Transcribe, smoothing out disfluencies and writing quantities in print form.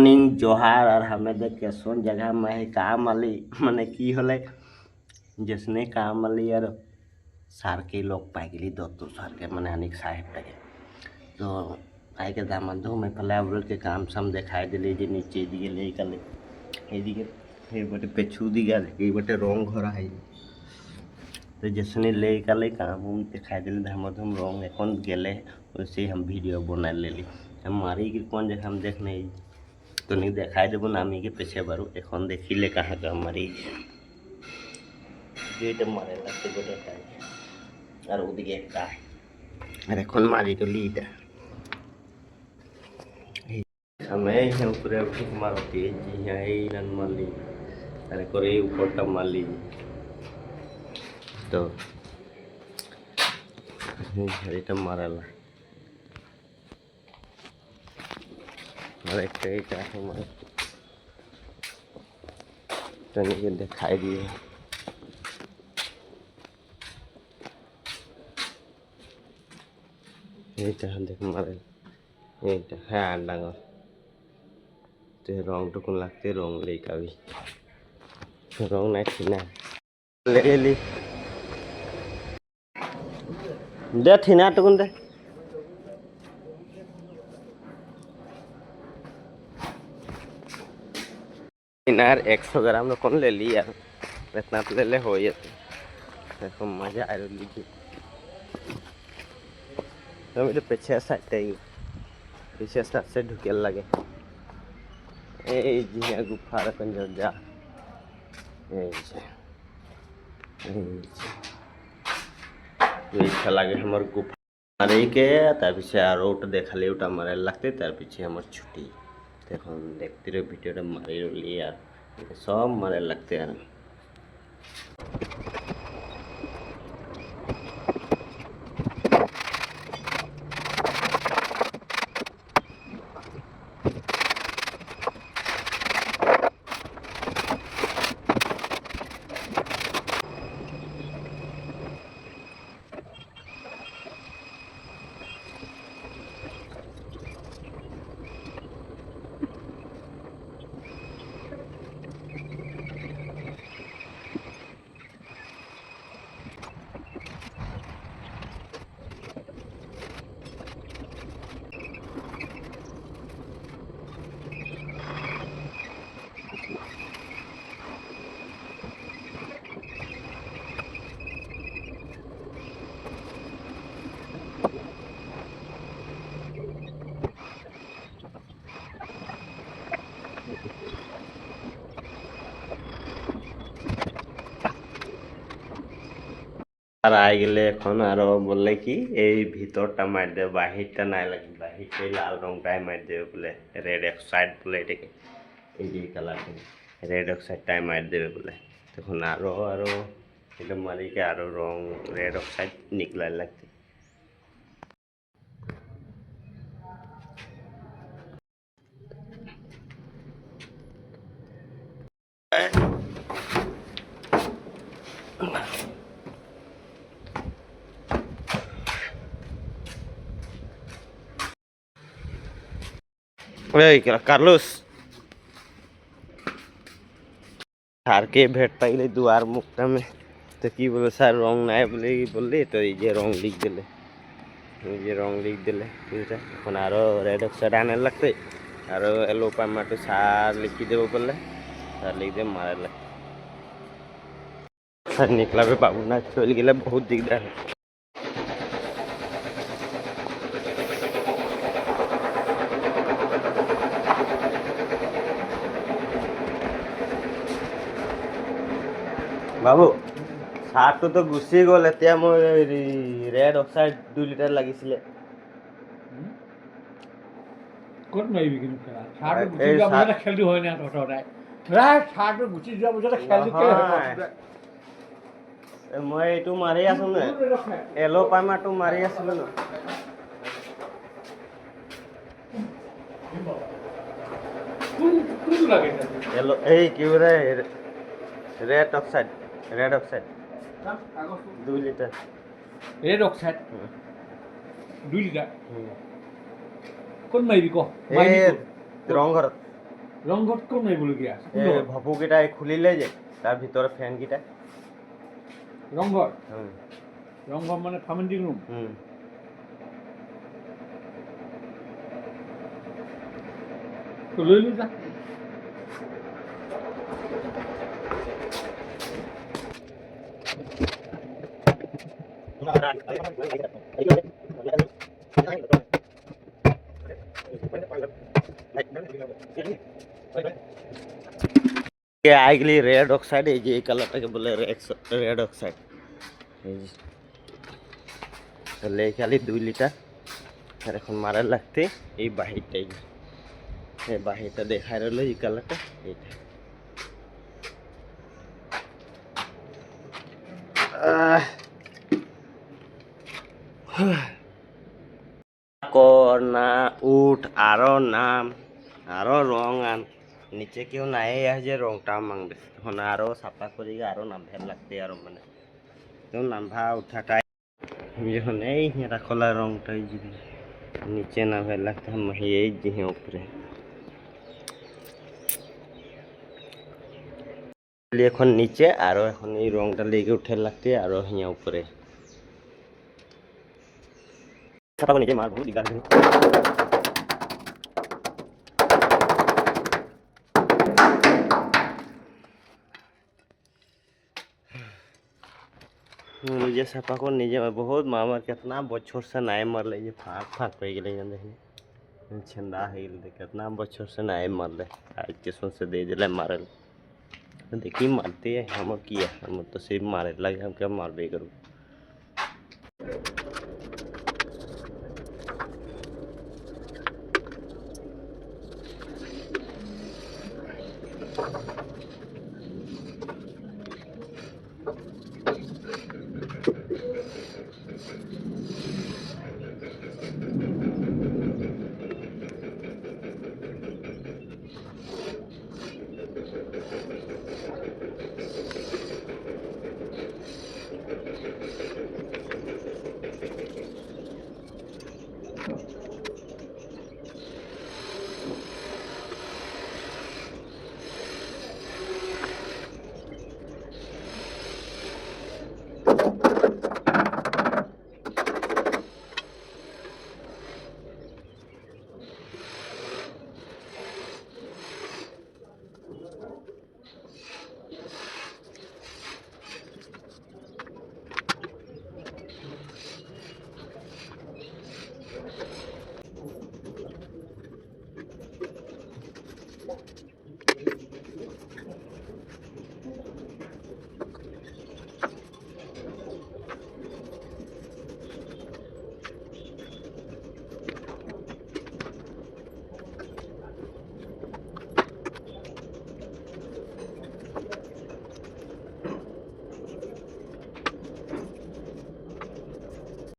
Morning Johar আর হামেদে কেসন জায়গা মাহে কাম আলি মানে কি হলে যেসনে কাম আলি আর স্যারকে লগ পাই গেলি দত্ত স্যারকে মানে অনেক সাহেবটাকে তো আইকে দামাধু মেফালে আবরকে কাম সাম দেখাই দিলি যে নিচে এদিকে লেই কালে এইদিকে এই বটে পেছু দিকে এই বটে রং ঘরা হয় तो जैसे ले काले काम उम दिखाई दिल धामाधूम रंग এখন গেলে वैसे हम वीडियो बना लेली हम मारी कि कौन जगह हम देख नहीं तो नहीं दिखाई देबो ना আমি के पीछे बारू এখন দেখিলে कहाँ का मारी যেটা মারে লাগতে বলে তাই আর ওদিকে একটা আর এখন মারি তো লিটা সামনে এই উপরে উঠে মারতে যে এই রান মারলি আরে করে উপরটা মারলি তো এটা মারালা আর একটা এটা আমার টনিকে দেখাই দিয়ে এইটা দেখ মারে এইটা হ্যাঁ ডাঙর তো রংটুকুন লাগতে রং লেখাবি রং নাই ঠিক না লেলি দে ঠিনা টুকুন দে ঠিনার 100 ग्राम कौन ले ली यार इतना तो ले ले हो ये देखो मजा आ रही है तो मेरे पीछे साइड है पीछे साइड से ढुके लगे ए जी गुफा रखन जा ए अच्छा लगे हमार गुफा मारे के तार पीछे आरो ओटा देखाले ओटा मारे लगते तार पीछे हमार छुट्टी देखो देखते रहो वीडियो मारे ली यार सब मारे लगते यार আর আই গেলে এখন আরো বললে কি এই ভিতরটা মার দেবে বাহিরটা নাই লাগে বাহিরটা লাল রংটাই মার দেবে বলে রেড অক্সাইড বলে এটাকে এই যে কালারটা রেড অক্সাইডটাই মার দেবে বলে তখন আরো আরো এটা মারিকে আরো রং রেড অক্সাইড নিকলার লাগছে কার্লোস স্যারকে ভেট পাইলে দুয়ার মুখটা মে তো কি বলবো স্যার রং নাই বলে বললি তো এই যে রং লিখ দিলে এই যে রং লিখ দিলে বুঝলে এখন আরো রেড অক্সাইড আনার লাগতে আরো এলো পামাটো সার লিখি দেবো বললে সার লিখ দিয়ে মারার লাগতে স্যার নিকলাবে পাবো না চলে গেলে বহুত দিকদার বাবু সারটো তো গুচি গ'ল এতিয়া মই ৰেড অক্সাইড 2 লিটাৰ লাগিছিলে ক'ত মাৰিবি কিন্তু খেলা সাৰটো গুচি যোৱা বজাতে খেলটো হয় না তহঁতৰ ৰাইট সাৰটো গুচি যোৱা বজাতে খেলটো কেলে হয় মই এইটো মাৰি আছো নে এলো পাইমাটো মাৰি আছিলো ন কোনটো লাগে এলো এই কি ৰে red oxide 2 litre red oxide 2 litre কোন মাৰিবি ক এই ৰং ঘৰত ৰংঘৰত কোন মাৰিবলগীয়া আছে এই ভপুকেইটা খুলিলে যে তাৰ ভিতৰত ফেনকেইটা ৰংঘৰ উম, ৰংঘৰ মানে ফাৰ্মেণ্টিং ৰুম উম। লৈ যা ये आएगी रेड ऑक्साइड ये कलर के बोले रेड ऑक्साइड लेके आली 2 লিটার আর এখন মারার লাগতে এই বাহিরটাই এই বাহিরটা দেখাই রইল এই কালারটা এইটা না উঠ আরো নাম আরো রং আন নিচে কেউ নাই যে রংটা মাংবে তখন আরো সাফা করি আরো নামভার লাগতে আরো মানে তখন নামভা উঠাটাই যখন এই রাখলা রংটাই যদি নিচে নামভার লাগতে এই যে উপরে এখন নিচে আরো এখন এই রংটা লেগে উঠে লাগতে আরো হিয়া উপরে সাফা করে নিচে মার বহুত দিগদার নিজে সাফা করে নিজে বহুত মামার कितना বছর से নাই মারলে যে ফাঁক ফাঁক হয়ে গেলে দেখি छंदा है कितना बच्चों से नहीं मार ले आज किस्म से दे दिले मारे देखी मारते हैं हम किया हम तो सिर्फ मारे लगे हम क्या मार बे करूँ